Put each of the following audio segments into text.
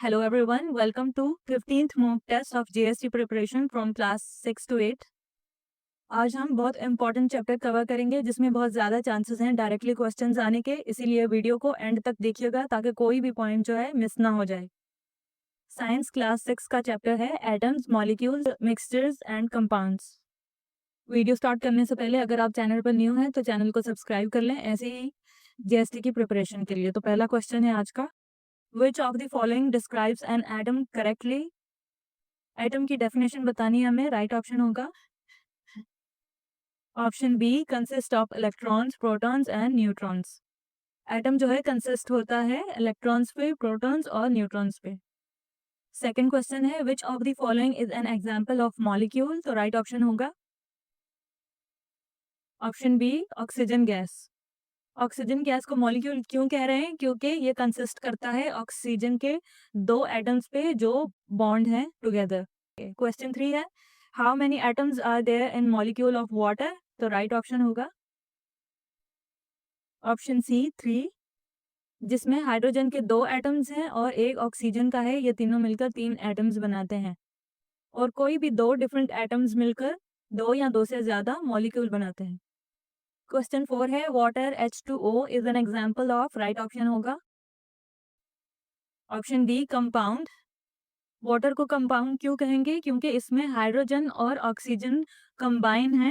Hello everyone, welcome to 15th mock test of JST preparation from class 6 to 8. आज हम बहुत important chapter cover करेंगे जिसमें बहुत ज़्यादा चांसेस हैं डायरेक्टली क्वेश्चंस आने के, इसीलिए वीडियो को एंड तक देखिएगा ताकि कोई भी पॉइंट जो है मिस ना हो जाए। साइंस क्लास 6 का चैप्टर है atoms, molecules, mixtures and compounds. Video start करने से पहले अगर आप चैनल पर न्यू हैं तो चैनल को सब्सक्राइब कर लें ऐसे ही JST की प्रिपरेशन के लिए। तो पहला क्वेश्चन है आज का, Which of the following describes an atom correctly? Atom की डेफिनेशन बतानी है हमें। राइट ऑप्शन होगा option B, consist of electrons, protons and neutrons. Atom जो है कंसिस्ट होता है इलेक्ट्रॉन्स पे, प्रोटॉन्स और न्यूट्रॉन्स पे। सेकंड क्वेश्चन है, which of the following is an example of molecule? तो राइट ऑप्शन होगा option B, oxygen gas. Oxygen gas को मॉलिक्यूल क्यों कह रहे हैं? क्योंकि ये कंसिस्ट करता है ऑक्सीजन के दो एटम्स पे जो बॉन्ड हैं टुगेदर। क्वेश्चन 3 है, how many atoms are there in molecule of water? तो राइट ऑप्शन होगा ऑप्शन सी, 3, जिसमें हाइड्रोजन के दो एटम्स हैं और एक ऑक्सीजन का है। ये तीनों मिलकर 3 एटम्स बनाते हैं और कोई भी दो डिफरेंट एटम्स मिलकर दो या दो से ज्यादा मॉलिक्यूल बनाते हैं। क्वेश्चन 4 है, water H2O is an example of? Right option होगा ऑप्शन डी, कंपाउंड। वाटर को कंपाउंड क्यों कहेंगे? क्योंकि इसमें हाइड्रोजन और ऑक्सीजन कंबाइन है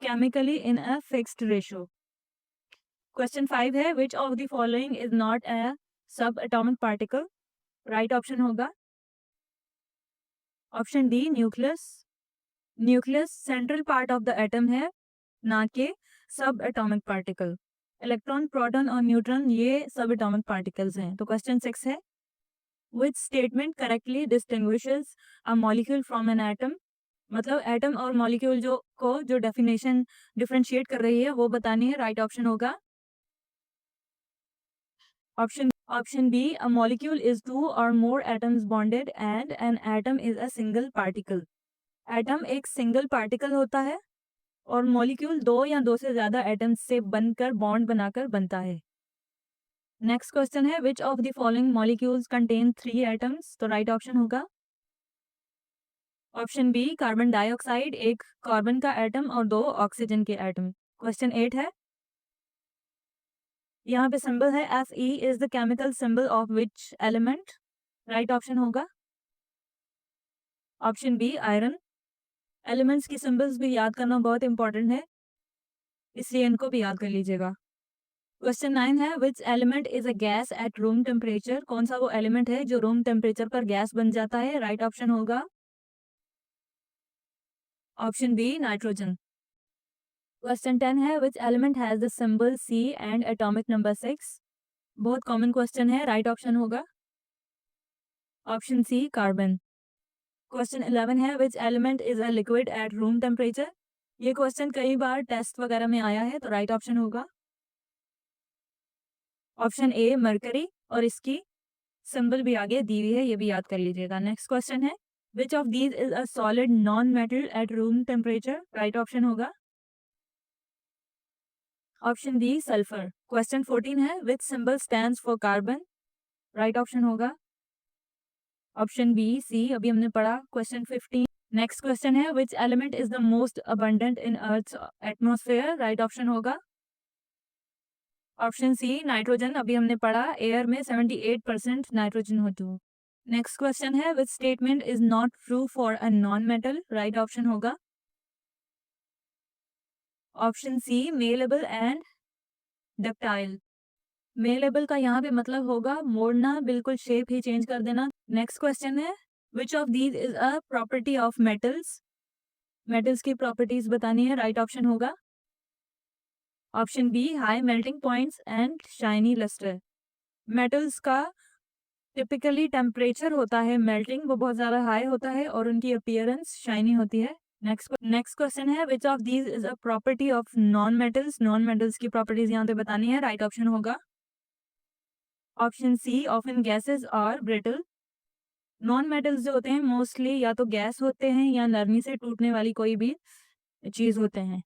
chemically in a fixed ratio. Question 5 है, which of the following is not अ सब एटॉमिक पार्टिकल? राइट ऑप्शन होगा option D, nucleus. Nucleus central part of the atom है, ना कि सब एटॉमिक पार्टिकल। इलेक्ट्रॉन, प्रोटॉन और neutron ये सब एटॉमिक पार्टिकल्स हैं। तो क्वेश्चन 6 है, which statement correctly distinguishes a molecule from an atom? मतलब एटम और मॉलिक्यूल जो डेफिनेशन डिफरेंशिएट कर रही है वो बतानी है। राइट ऑप्शन होगा option B, a molecule is two or more atoms bonded and an atom is a single particle. Atom एक सिंगल पार्टिकल होता है और मॉलिक्यूल दो या दो से ज्यादा एटम्स से बनकर बॉन्ड बनाकर बनता है। नेक्स्ट क्वेश्चन है, which of the following molecules contain 3 atoms? तो राइट ऑप्शन होगा ऑप्शन बी, कार्बन डाइऑक्साइड, एक कार्बन का एटम और दो ऑक्सीजन के एटम। क्वेश्चन 8 है, यहाँ पे सिंबल है Fe is the chemical symbol of which element? Right option होगा ऑप्शन बी, आयरन। एलिमेंट्स की सिंबल्स भी याद करना बहुत इंपॉर्टेंट है, इसलिए इनको भी याद कर लीजिएगा। क्वेश्चन 9 है, which element is a gas at room temperature? कौन सा वो एलिमेंट है जो रूम टेम्परेचर पर गैस बन जाता है? राइट ऑप्शन होगा ऑप्शन बी, नाइट्रोजन। क्वेश्चन 10 है, which element has the symbol C and atomic number 6? बहुत कॉमन क्वेश्चन है। राइट ऑप्शन होगा ऑप्शन सी, कार्बन। क्वेश्चन 11 है, which element is a liquid at room temperature? ये question कई बार test वगैरह में आया है, तो राइट ऑप्शन होगा ऑप्शन ए, मरकरी, और इसकी सिंबल भी आगे दी हुई है, ये भी याद कर लीजिएगा। नेक्स्ट क्वेश्चन है, which of these is a solid non metal at room temperature? Right option होगा ऑप्शन डी, सल्फर। क्वेश्चन 14 है, विच symbol stands for carbon? Right option होगा ऑप्शन बी, सी, अभी हमने पढ़ा। क्वेश्चन 15, नेक्स्ट क्वेश्चन है, which element is the most abundant in earth atmosphere? Right option होगा option सी, nitrogen. अभी हमने पढ़ा एयर में 78% नाइट्रोजन होती है। नेक्स्ट क्वेश्चन है, which statement is not true for a non metal? Right option होगा option C, malleable and ductile. Malleable का यहाँ पे मतलब होगा मोड़ना, बिल्कुल शेप ही चेंज कर देना। नेक्स्ट क्वेश्चन है, which of these is a property of metals? Metals की प्रॉपर्टीज बतानी है। राइट ऑप्शन होगा option B, high melting points and shiny lustre. Metals का टिपिकली टेम्परेचर होता है मेल्टिंग, वो बहुत ज़्यादा हाई होता है और उनकी अपीयरेंस शाइनी होती है। नेक्स्ट क्वेश्चन है, which of these is a property of non metals? Non metals की प्रॉपर्टीज यहाँ पे बतानी है। राइट ऑप्शन होगा ऑप्शन सी, ऑफन गैसेस और ब्रिटल। नॉन मेटल्स जो होते हैं मोस्टली या तो गैस होते हैं या नरमी से टूटने वाली कोई भी चीज होते हैं।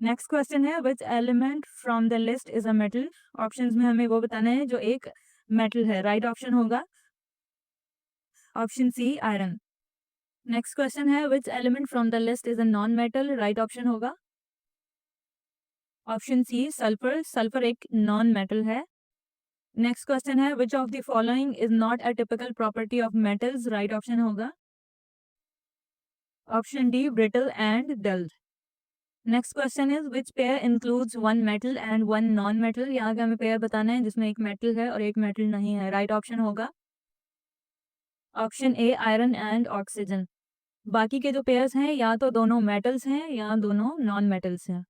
नेक्स्ट क्वेश्चन है, which element from the list is a metal? Options में हमें वो बताना है जो एक मेटल है। राइट ऑप्शन होगा option C iron. Next question है which element from the list is a non metal, right option होगा ऑप्शन सी सल्फर। सल्फर एक नॉन मेटल है। नेक्स्ट क्वेश्चन है which of the following is not a typical property of metals, right option होगा option D brittle and dull. Next question is which pair includes one metal and one non metal. यहाँ पे हमें pair बताना है जिसमें एक metal है और एक मेटल नहीं है, राइट ऑप्शन होगा option A iron and oxygen. बाकी के जो पेयर्स हैं या तो दोनों मेटल्स हैं या दोनों नॉन मेटल्स हैं।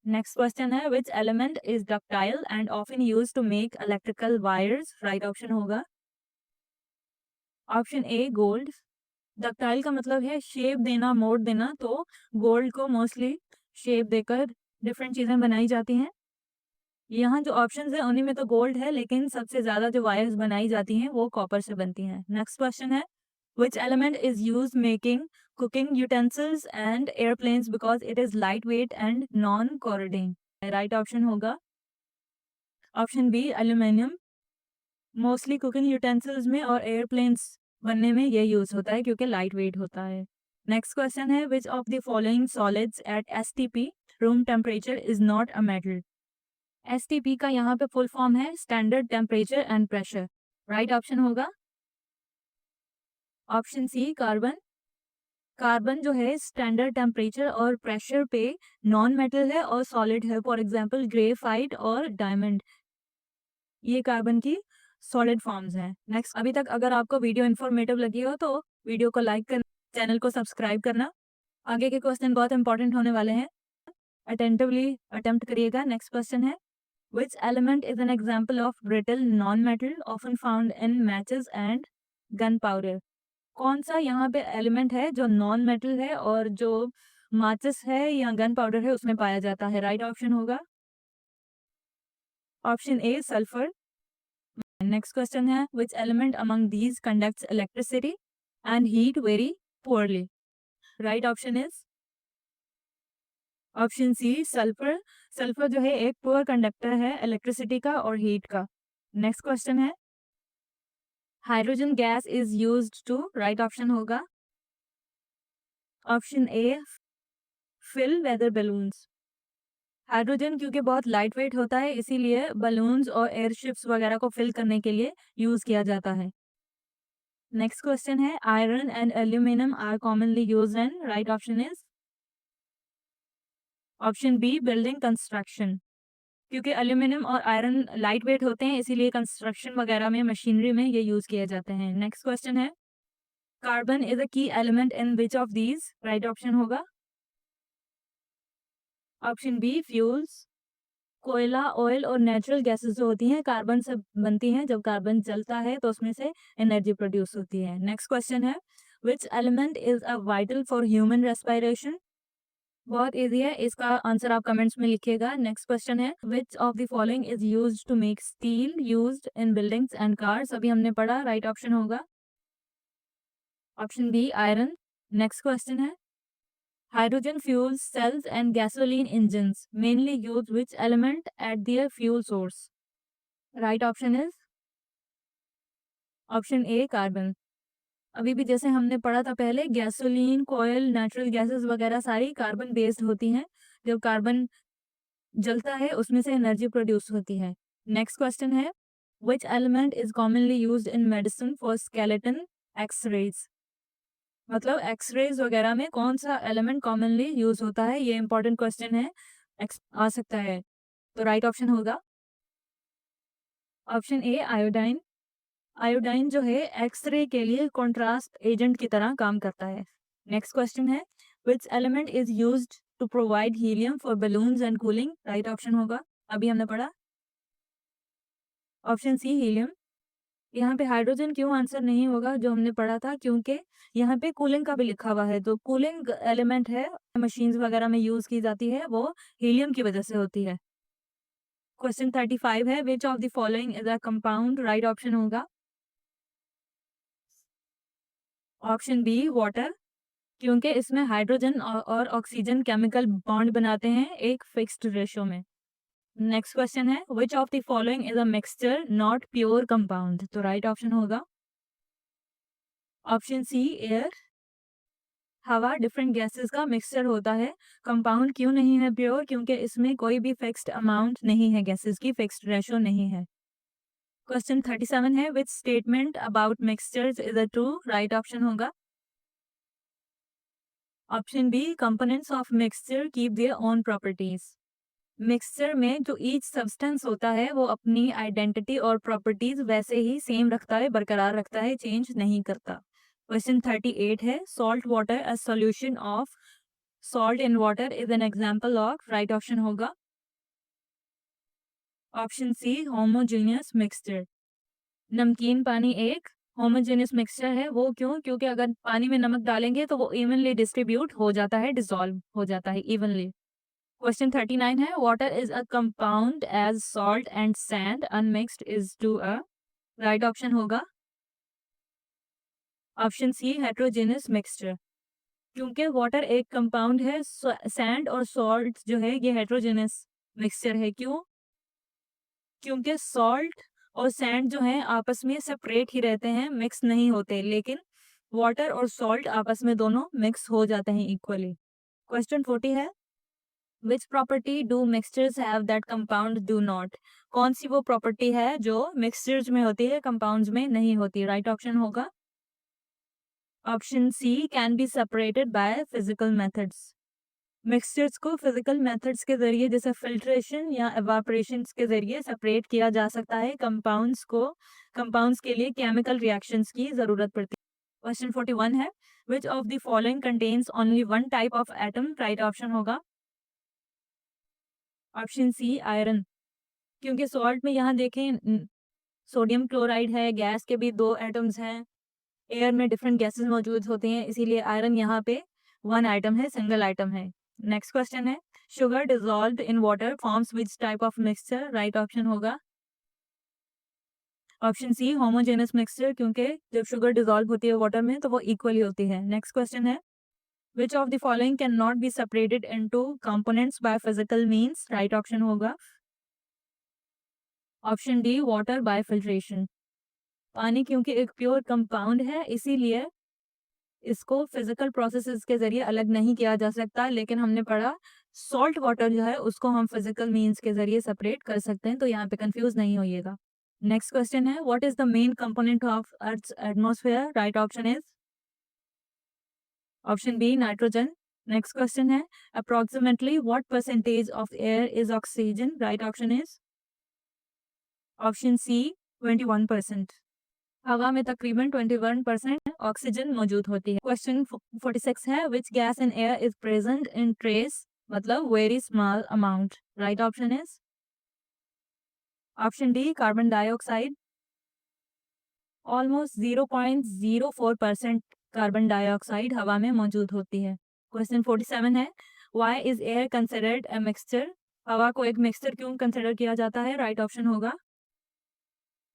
नेक्स्ट क्वेश्चन है which element is ductile and often used to make electrical wires, right option होगा ऑप्शन ए गोल्ड। डक्टाइल का मतलब है शेप देना, मोड़ देना, तो गोल्ड को मोस्टली शेप देकर डिफरेंट चीजें बनाई जाती हैं। यहाँ जो ऑप्शंस है उन्हीं में तो गोल्ड है, लेकिन सबसे ज्यादा जो वायर्स बनाई जाती हैं वो कॉपर से बनती हैं। नेक्स्ट क्वेश्चन है which element is use making cooking utensils and airplanes because it is light weight and non corroding, right option होगा option B aluminium. Mostly cooking utensils में और एयरप्लेन्स बनने में ये यूज होता है क्योंकि लाइट वेट होता है। नेक्स्ट क्वेश्चन है which of the following solids at STP room temperature is not a metal. STP का यहाँ पे फुल फॉर्म है standard temperature and pressure, right option होगा ऑप्शन सी कार्बन। कार्बन जो है स्टैंडर्ड टेम्परेचर और प्रेशर पे नॉन मेटल है और सॉलिड है, फॉर एग्जांपल ग्रेफाइट और डायमंड, ये कार्बन की सॉलिड फॉर्म्स हैं। नेक्स्ट, अभी तक अगर आपको वीडियो इन्फॉर्मेटिव लगी हो तो वीडियो को लाइक करना, चैनल को सब्सक्राइब करना। आगे के क्वेश्चन बहुत इंपॉर्टेंट होने वाले हैं, अटेंटिवली अटेम्प्ट करिएगा। नेक्स्ट क्वेश्चन है which element is an example of brittle non-metal often found in matches and gunpowder। कौन सा यहाँ पे एलिमेंट है जो नॉन मेटल है और जो माचिस है या गन पाउडर है उसमें पाया जाता है, राइट ऑप्शन होगा ऑप्शन ए सल्फर। नेक्स्ट क्वेश्चन है which element among these conducts electricity and heat very poorly, right option is option C sulphur. Sulphur जो है एक पुअर कंडक्टर है इलेक्ट्रिसिटी का और हीट का। नेक्स्ट क्वेश्चन है hydrogen gas is used to, right option होगा option A fill weather balloons. Hydrogen क्योंकि बहुत लाइट वेट होता है इसीलिए बलून्स और एयरशिप्स वगैरह को फिल करने के लिए यूज किया जाता है। नेक्स्ट क्वेश्चन है iron and aluminium are commonly used in, right option is option B building construction. क्योंकि एल्यूमिनियम और आयरन लाइट वेट होते हैं इसीलिए कंस्ट्रक्शन वगैरह में मशीनरी में ये यूज किए जाते हैं। नेक्स्ट क्वेश्चन है कार्बन इज अ की element in which of these, right option होगा ऑप्शन बी फ्यूल्स। कोयला, ऑयल और नेचुरल गैसेस जो होती हैं कार्बन से बनती हैं, जब कार्बन जलता है तो उसमें से एनर्जी प्रोड्यूस होती है। नेक्स्ट क्वेश्चन है which element is a vital for human respiration. बहुत इजी है, इसका आंसर आप कमेंट्स में लिखिएगा। नेक्स्ट क्वेश्चन है which of the following is used to make steel used in buildings and cars. अभी हमने पढ़ा, राइट ऑप्शन होगा option B iron. Next question है hydrogen fuel cells and gasoline engines mainly use which element at their fuel source, right option is option A carbon. अभी भी जैसे हमने पढ़ा था पहले, गैसोलीन, कोयल, नेचुरल गैसेस वगैरह सारी कार्बन बेस्ड होती हैं। जब कार्बन जलता है उसमें से एनर्जी प्रोड्यूस होती है। नेक्स्ट क्वेश्चन है which element is commonly used in medicine for skeleton X-rays. मतलब एक्सरेज वगैरह में कौन सा एलिमेंट कॉमनली यूज होता है, ये इंपॉर्टेंट क्वेश्चन है, आ सकता है। तो राइट ऑप्शन होगा ऑप्शन ए आयोडाइन। आयोडाइन जो है एक्सरे के लिए कॉन्ट्रास्ट एजेंट की तरह काम करता है। नेक्स्ट क्वेश्चन है which element is used to provide helium for balloons and cooling, right option होगा अभी हमने पढ़ा ऑप्शन सी हीलियम। यहाँ पे हाइड्रोजन क्यों आंसर नहीं होगा जो हमने पढ़ा था, क्योंकि यहाँ पे कूलिंग का भी लिखा हुआ है, तो कूलिंग एलिमेंट है मशीन्स वगैरह में यूज की जाती है वो हीलियम की वजह से होती है। क्वेश्चन 35 है which of the following is a compound, right option होगा ऑप्शन बी वाटर। क्योंकि इसमें हाइड्रोजन और ऑक्सीजन केमिकल बॉन्ड बनाते हैं एक फिक्स्ड रेशो में। नेक्स्ट क्वेश्चन है which of the following is a mixture not pure compound, तो राइट ऑप्शन होगा ऑप्शन सी एयर, हवा डिफरेंट गैसेस का मिक्सचर होता है। कंपाउंड क्यों नहीं है प्योर? क्योंकि इसमें कोई भी फिक्स्ड अमाउंट नहीं है, गैसेस की फिक्स्ड रेशो नहीं है। क्वेश्चन 37 है, which statement about mixtures is a true? Right option होगा option B, components of mixture keep their own properties. Mixture में जो ईच सब्सटेंस होता है वो अपनी आइडेंटिटी और प्रॉपर्टीज वैसे ही सेम रखता है, बरकरार रखता है, चेंज नहीं करता। क्वेश्चन 38 है, salt water a solution of salt in water is an example of. Right option होगा ऑप्शन सी, होमोजेनियस मिक्सचर। नमकीन पानी एक होमोजेनियस मिक्सचर है, वो क्यों? क्योंकि अगर पानी में नमक डालेंगे तो वो इवनली डिस्ट्रीब्यूट हो जाता है, डिसॉल्व हो जाता है इवनली। क्वेश्चन 39 है, water is a compound as salt and sand unmixed is to a. Right option होगा ऑप्शन सी, हेट्रोजेनियस मिक्सचर। क्योंकि वाटर एक कंपाउंड है, सैंड और सॉल्ट जो है ये हेट्रोजेनियस मिक्सचर है। क्यों? क्योंकि सॉल्ट और सैंड जो है आपस में सेपरेट ही रहते हैं, मिक्स नहीं होते, लेकिन वाटर और सॉल्ट आपस में दोनों मिक्स हो जाते हैं इक्वली। क्वेश्चन 40 है, which property do mixtures have that compound do not? कौन सी वो प्रॉपर्टी है जो मिक्सचर्स में होती है, कंपाउंड्स में नहीं होती? राइट ऑप्शन होगा option C, can be separated by physical methods. Mixtures को फिजिकल मेथड्स के जरिए जैसे फिल्ट्रेशन या एवापोरेशन के जरिए सेपरेट किया जा सकता है। कंपाउंड्स के लिए केमिकल रिएक्शंस की जरूरत पड़ती है। क्वेश्चन 41 है, which of the following contains only one type of atom? Right option होगा ऑप्शन सी, आयरन। क्योंकि सॉल्ट में यहाँ देखें सोडियम क्लोराइड है, गैस के भी दो एटम्स हैं, एयर में डिफरेंट गैसेस मौजूद होते हैं, इसीलिए आयरन यहाँ पे वन आइटम है, सिंगल आइटम है। नेक्स्ट क्वेश्चन है, sugar dissolved in water forms which type of mixture? Right option होगा ऑप्शन सी, होमोजेनस मिक्सचर। क्योंकि जब शुगर डिजॉल्व होती है वाटर में तो वो इक्वली होती है। नेक्स्ट क्वेश्चन है, which of the following can not be separated into components by physical means? Right option होगा option D, water by filtration. पानी क्योंकि एक प्योर कंपाउंड है, इसीलिए इसको फिजिकल प्रोसेसेस के जरिए अलग नहीं किया जा सकता, लेकिन हमने पढ़ा सॉल्ट वाटर जो है उसको हम फिजिकल मींस के जरिए सेपरेट कर सकते हैं, तो यहाँ पे कंफ्यूज नहीं होइएगा। नेक्स्ट क्वेश्चन है, what is the main component of earth's atmosphere? Right option is option B, nitrogen. Next question है, approximately what percentage of air is oxygen? Right option is option C, 21%। हवा में तकरीबन 21% oxygen मौजूद होती है। Question 46 है, which gas in air is present in trace, मतलब very small amount? Right option is option D, carbon dioxide. Almost 0.04% carbon dioxide हवा में मौजूद होती है। क्वेश्चन 47 है, why is air considered a mixture? हवा को एक मिक्सचर क्यों कंसिडर किया जाता है? राइट ऑप्शन होगा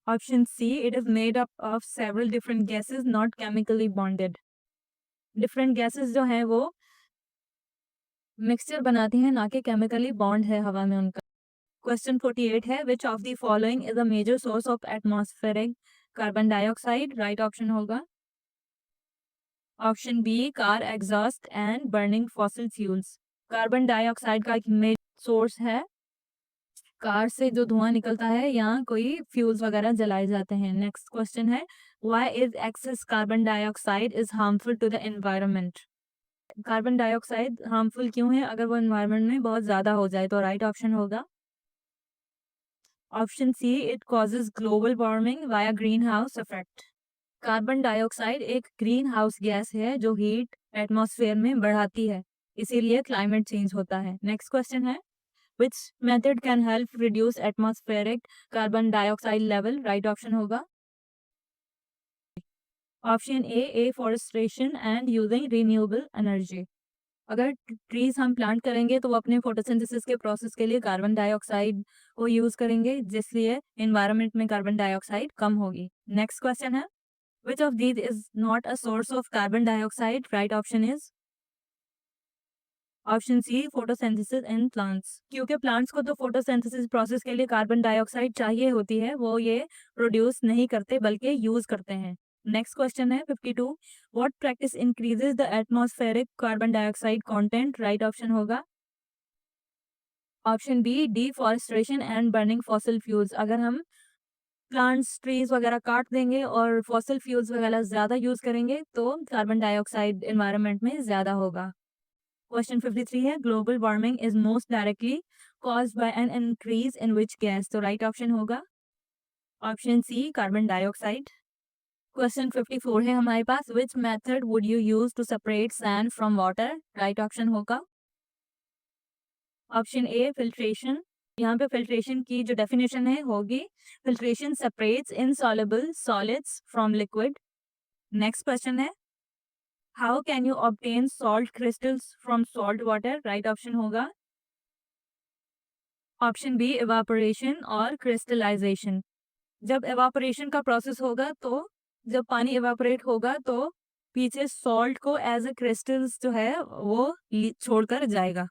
option C, it is made up of several different gases not chemically bonded. Different gases जो हैं वो मिक्सचर बनाती हैं, ना कि केमिकली बॉन्ड है हवा में उनका। क्वेश्चन 48 है, which of the following is a major source of atmospheric carbon dioxide? Right option होगा option B, car exhaust and burning fossil fuels. Carbon dioxide का एक मेजर सोर्स है कार से जो धुआं निकलता है या कोई फ्यूल्स वगैरह जलाए जाते हैं। नेक्स्ट क्वेश्चन है, why is excess carbon dioxide is harmful to the environment? Carbon dioxide harmful क्यों है अगर वो एनवायरनमेंट में बहुत ज्यादा हो जाए? तो राइट ऑप्शन होगा option C, it causes global warming via green house effect. Carbon dioxide एक ग्रीन हाउस गैस है जो हीट एटमॉस्फेयर में बढ़ाती है, इसीलिए क्लाइमेट चेंज होता है। नेक्स्ट क्वेश्चन है, which method can help reduce atmospheric carbon dioxide level? Right option होगा option A, afforestation and using renewable energy. अगर ट्रीज हम प्लांट करेंगे तो वो अपने फोटोसिंथेसिस के प्रोसेस के लिए कार्बन डाइऑक्साइड को यूज करेंगे, जिसलिए एनवायरनमेंट में कार्बन डाइऑक्साइड कम होगी। नेक्स्ट क्वेश्चन है, which of these is not a source of carbon dioxide? Right option is option C, photosynthesis in plants. क्योंकि प्लांट्स को तो फोटोसिंथेसिस प्रोसेस के लिए कार्बन डाइऑक्साइड चाहिए होती है, वो ये प्रोड्यूस नहीं करते बल्कि यूज करते हैं। नेक्स्ट क्वेश्चन है 52, what practice increases the atmospheric carbon dioxide content? Right option होगा option B, deforestation and burning fossil fuels. अगर हम प्लांट्स ट्रीज वगैरह काट देंगे और फॉसिल फ्यूल्स वगैरह ज्यादा यूज करेंगे तो कार्बन डाइऑक्साइड एनवायरनमेंट में ज्यादा होगा। क्वेश्चन 53 है, global warming is most directly caused by an increase in which gas? तो राइट ऑप्शन होगा option C, carbon dioxide. Question 54 है हमारे पास, which method would you use to separate sand from water? Right option होगा option A, filtration. यहाँ पे filtration की जो डेफिनेशन है होगी, filtration separates insoluble solids from liquid. Next question है, how can you obtain salt crystals from salt water? Right option होगा option B, evaporation और क्रिस्टलाइजेशन। जब इवापोरेशन का प्रोसेस होगा तो जब पानी इवापोरेट होगा तो पीछे सॉल्ट को एज अ क्रिस्टल्स जो है वो छोड़कर जाएगा।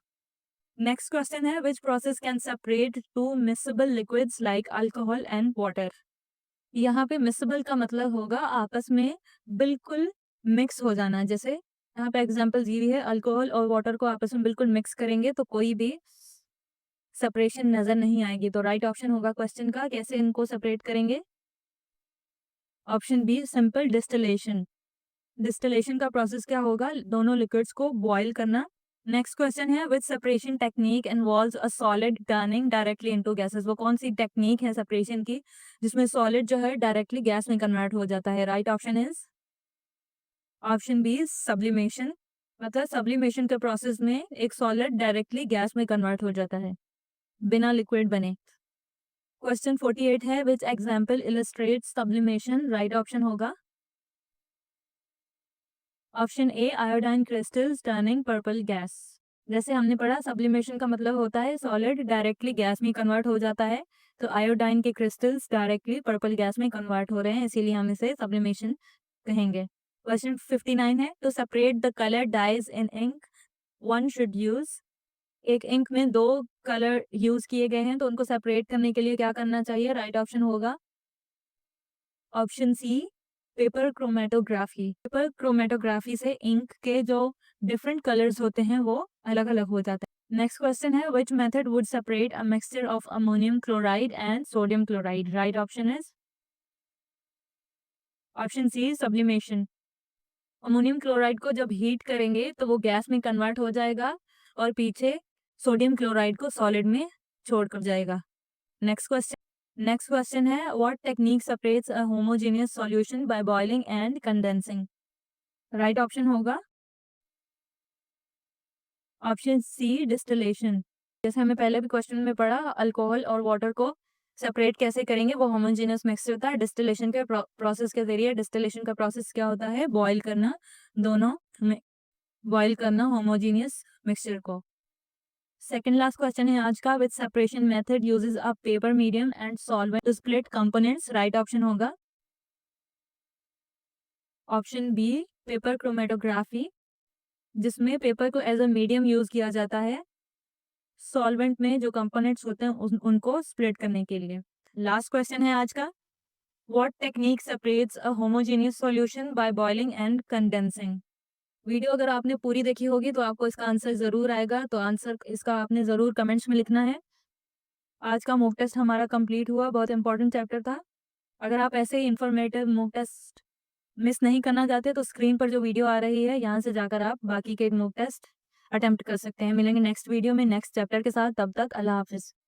नेक्स्ट क्वेश्चन है, which process can separate two mixable liquids like alcohol and water? यहाँ पे मिक्सेबल का मतलब होगा आपस में बिल्कुल मिक्स हो जाना। जैसे यहाँ पे एग्जांपल दी हुई है, अल्कोहल और वाटर को आपस में बिल्कुल मिक्स करेंगे तो कोई भी सेपरेशन नजर नहीं आएगी। तो राइट ऑप्शन होगा क्वेश्चन का, कैसे इनको सेपरेट करेंगे? Option B, simple distillation. Distillation का प्रोसेस क्या होगा? दोनों लिक्विड्स को बॉईल करना। नेक्स्ट क्वेश्चन है, which separation technique involves a solid turning directly into gases? वो कौन सी टेक्निक है सेपरेशन की जिसमें सॉलिड जो है डायरेक्टली गैस में कन्वर्ट हो जाता है? Right option is option B, sublimation. मतलब सब्लिमेशन के प्रोसेस में एक सॉलिड डायरेक्टली गैस में कन्वर्ट हो जाता है बिना लिक्विड बने। क्वेश्चन 48 है, which example illustrates sublimation? Right option होगा option A, iodine crystals turning purple gas. जैसे हमने पढ़ा, सब्लिमेशन का मतलब होता है सॉलिड डायरेक्टली गैस में कन्वर्ट हो जाता है, तो आयोडाइन के क्रिस्टल्स डायरेक्टली पर्पल गैस में कन्वर्ट हो रहे हैं, इसीलिए हम इसे सब्लिमेशन कहेंगे। क्वेश्चन 59 है, to separate the colour dyes in ink one should use? एक इंक में दो कलर यूज किए गए हैं तो उनको सेपरेट करने के लिए क्या करना चाहिए? राइट ऑप्शन होगा option C, paper chromatography. Paper chromatography से इंक के जो डिफरेंट कलर्स होते हैं वो अलग अलग हो जाते हैं। नेक्स्ट क्वेश्चन है, which method would separate a mixture of ammonium chloride and sodium chloride? Right option is option C, sublimation. Ammonium chloride को जब हीट करेंगे तो वो गैस में कन्वर्ट हो जाएगा और पीछे सोडियम क्लोराइड को सॉलिड में छोड़कर जाएगा। नेक्स्ट क्वेश्चन है, what technique separates a homogeneous solution by boiling and condensing? Right option होगा ऑप्शन सी, डिस्टिलेशन। जैसे हमें पहले भी क्वेश्चन में पढ़ा, अल्कोहल और वाटर को सेपरेट कैसे करेंगे, वो होमोजेनियस मिक्सचर होता है डिस्टिलेशन के प्रोसेस के जरिए। डिस्टिलेशन का प्रोसेस क्या होता है? बॉईल करना, दोनों में बॉईल करना होमोजेनियस मिक्सचर को। सेकंड लास्ट क्वेश्चन है आज का, which separation method uses a paper medium and solvent to split components? Right option होगा ऑप्शन बी, पेपर क्रोमेटोग्राफी, जिसमें पेपर को एज अ मीडियम यूज किया जाता है सॉल्वेंट में जो कंपोनेंट्स होते हैं उनको स्प्लिट करने के लिए। लास्ट क्वेश्चन है आज का, what technique separates a homogeneous solution by boiling and condensing? Video अगर आपने पूरी देखी होगी तो आपको इसका आंसर जरूर आएगा, तो आंसर इसका आपने जरूर कमेंट्स में लिखना है। आज का मॉक टेस्ट हमारा कंप्लीट हुआ, बहुत इंपॉर्टेंट चैप्टर था। अगर आप ऐसे ही इंफॉर्मेटिव मॉक टेस्ट मिस नहीं करना चाहते तो स्क्रीन पर जो वीडियो आ रही है यहाँ से जाकर आप बाकी के मॉक टेस्ट अटेम्प्ट कर सकते हैं। मिलेंगे नेक्स्ट वीडियो में नेक्स्ट चैप्टर के साथ, तब तक अल्लाह हाफिज।